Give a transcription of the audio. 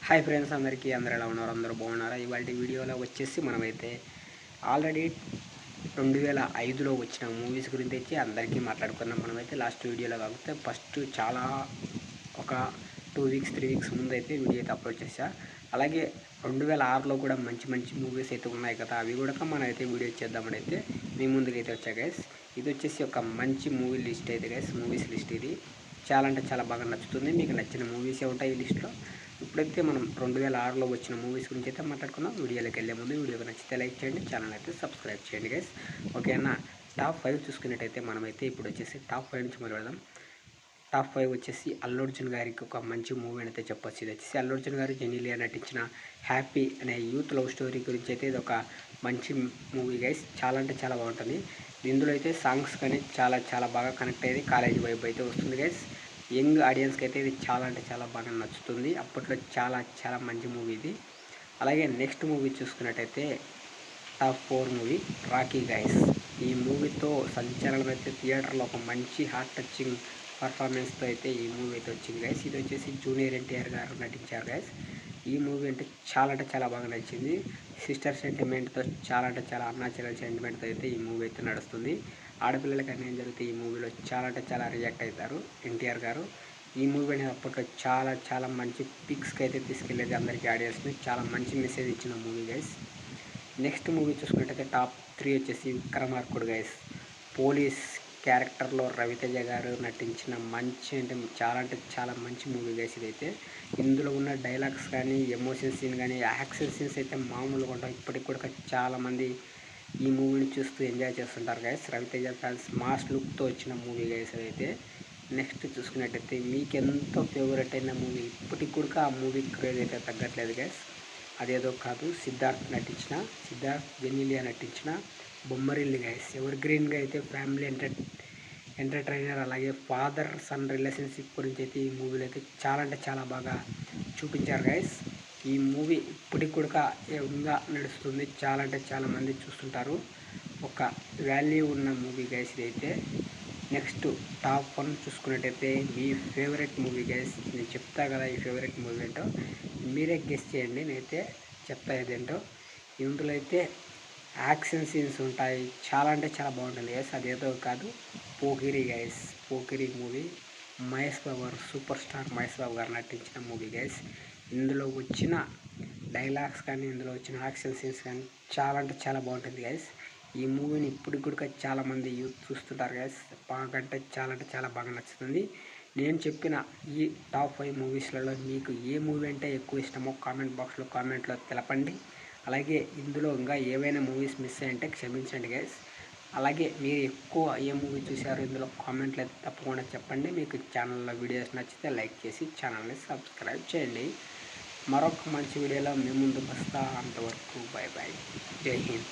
Hi friends, అందరూ ఎలా ఉన్నారు? అందరూ బాగున్నారా? ఇవాళ వీడియోలో వచ్చేసి మనమైతే ఆల్రెడీ 2005లో వచ్చిన మూవీస్ గురించి వచ్చి అందరికీ మాట్లాడుకున్నాం. మనమైతే లాస్ట్ వీడియోలో కాకపోతే ఫస్ట్ చాలా ఒక 2 వీక్స్ 3 వీక్స్ ముందు అయితే వీడియో అయితే అప్లోడ్ చేశా. అలాగే 2006లో కూడా మంచి మంచి మూవీస్ అయితే ఉన్నాయి కదా, అవి కూడా మనం అయితే వీడియో చేద్దామని అయితే మీ ముందుకైతే వచ్చా గైస్. ఇది వచ్చేసి ఒక మంచి మూవీ లిస్ట్ అయితే గైస్, మూవీస్ లిస్ట్ ఇది చాలా అంటే చాలా బాగా నచ్చుతుంది. మీకు నచ్చిన మూవీసే ఉంటాయి ఈ లిస్ట్లో. ఇప్పుడైతే మనం 2006లో వచ్చిన మూవీస్ గురించి అయితే మాట్లాడుకున్నాం. వీడియోలోకి వెళ్ళే ముందు వీడియోకి నచ్చితే లైక్ చేయండి, ఛానల్ అయితే సబ్స్క్రైబ్ చేయండి గైస్. ఓకేనా? టాప్ 5 చూసుకున్నట్టయితే మనమైతే ఇప్పుడు వచ్చేసి టాప్ 5 నుంచి మొదలు పెడదాం. టాప్ 5 వచ్చేసి అల్లు అర్జున్ గారికి ఒక మంచి మూవీ అని అయితే చెప్పొచ్చు. ఇది వచ్చేసి అల్లు అర్జున్ గారు జెనీలియా నటించిన హ్యాపీ అనే యూత్ లవ్ స్టోరీ గురించి అయితే ఇది ఒక మంచి మూవీ గైస్. చాలా అంటే చాలా బాగుంటుంది. ఇందులో అయితే సాంగ్స్ కానీ చాలా చాలా బాగా కనెక్ట్ అయ్యేది, కాలేజీ వైబ్ అయితే వస్తుంది గైస్. యంగ్ ఆడియన్స్కి అయితే ఇది చాలా అంటే చాలా బాగా నచ్చుతుంది. అప్పట్లో చాలా చాలా మంచి మూవీ ఇది. అలాగే నెక్స్ట్ మూవీ చూసుకున్నట్టయితే టాప్ 4 మూవీ రాకీ గైస్. ఈ మూవీతో సంచలనం అయితే థియేటర్లో ఒక మంచి హార్ట్ టచింగ్ పర్ఫార్మెన్స్తో అయితే ఈ మూవీ అయితే వచ్చింది గైస్. ఇది వచ్చేసి జూనియర్ ఎన్టీఆర్ గారు నటించారు గైస్. ఈ మూవీ అంటే చాలా బాగా నచ్చింది. సిస్టర్ సెంటిమెంట్తో చాలా అంటే చాలా అన్నా చెల్లెల సెంటిమెంట్తో అయితే ఈ మూవీ అయితే నడుస్తుంది. ఆడపిల్లలకి అన్యాయం జరిగితే ఈ మూవీలో చాలా అంటే చాలా రియాక్ట్ అవుతారు ఎన్టీఆర్ గారు. ఈ మూవీ అనేది అప్పట్లో చాలా మంచి పిక్స్కి అయితే తీసుకెళ్ళేది అందరికీ, ఆడియన్స్ని. చాలా మంచి మెసేజ్ ఇచ్చిన మూవీ గైస్. నెక్స్ట్ మూవీ చూసుకున్నట్టయితే టాప్ 3 వచ్చేసి విక్రమార్కుడు గైస్. పోలీస్ క్యారెక్టర్లో రవితేజ గారు నటించిన మంచి అంటే చాలా మంచి మూవీ గైస్ ఇదైతే. ఇందులో ఉన్న డైలాగ్స్ కానీ, ఎమోషన్ సీన్ కానీ, యాక్షన్ సీన్స్ అయితే మామూలుగా ఉంటాయి. ఇప్పటికి కూడా చాలామంది ఈ మూవీని చూస్తూ ఎంజాయ్ చేస్తుంటారు గైస్. రవితేజ ఫ్యాన్స్ మాస్ లుక్తో వచ్చిన మూవీ గైస్ అదైతే. నెక్స్ట్ చూసుకున్నట్టయితే మీకెంతో ఫేవరెట్ అయిన మూవీ, ఇప్పటికి కూడా ఆ మూవీ క్రేజ్ అయితే తగ్గట్లేదు గైస్. అదేదో కాదు, సిద్ధార్థ్ జెనీలియా నటించిన బొమ్మరిల్లు గైస్. ఎవర్ గ్రీన్గా అయితే ఫ్యామిలీ ఎంటర్టైనర్, అలాగే ఫాదర్ సన్ రిలేషన్షిప్ గురించి అయితే ఈ మూవీలో అయితే చాలా అంటే చాలా బాగా చూపించారు గైస్. ఈ మూవీ ఇప్పటికి కూడా ఇంకా నడుస్తుంది, చాలా అంటే చాలా మంది చూస్తుంటారు. ఒక వాల్యూ ఉన్న మూవీ గైస్ ఇదైతే. నెక్స్ట్ టాప్ 1 చూసుకున్నట్టయితే మీ ఫేవరెట్ మూవీ గైస్. నేను చెప్తా కదా ఈ ఫేవరెట్ మూవీ ఏంటో, మీరే గెస్ చేయండి. నేనైతే చెప్తా ఇదేంటో. ఇందులో అయితే యాక్షన్ సీన్స్ ఉంటాయి, చాలా అంటే చాలా బాగుంటుంది గైస్. అదేదో కాదు, పోకిరి గైస్. పోకిరి మూవీ మహేష్ బాబు గారు, సూపర్ స్టార్ మహేష్ బాబు గారు నటించిన మూవీ గైస్. ఇందులో వచ్చిన డైలాగ్స్ కానీ, ఇందులో వచ్చిన యాక్షన్ సీన్స్ కానీ చాలా అంటే చాలా బాగుంటుంది గైస్. ఈ మూవీని ఇప్పుడు కూడా చాలామంది యూత్ చూస్తుంటారు గైస్. బాగంటే చాలా బాగా నచ్చుతుంది. నేను చెప్పిన ఈ టాప్ 5 మూవీస్లలో మీకు ఏ మూవీ అంటే ఎక్కువ ఇష్టమో కామెంట్లో తెలపండి. అలాగే ఇందులో ఇంకా ఏవైనా మూవీస్ మిస్ అయ్యంటే క్షమించండి గైస్. అలాగే మీరు ఎక్కువ ఏ మూవీ చూశారో ఇందులో కామెంట్లో అయితే తప్పకుండా చెప్పండి. మీకు ఛానల్లో వీడియోస్ నచ్చితే లైక్ చేసి ఛానల్ని సబ్స్క్రైబ్ చేయండి. మరొక మంచి వీడియోలో మీ ముందుకు వస్తా. అంతవరకు బై బై, జై హింద్.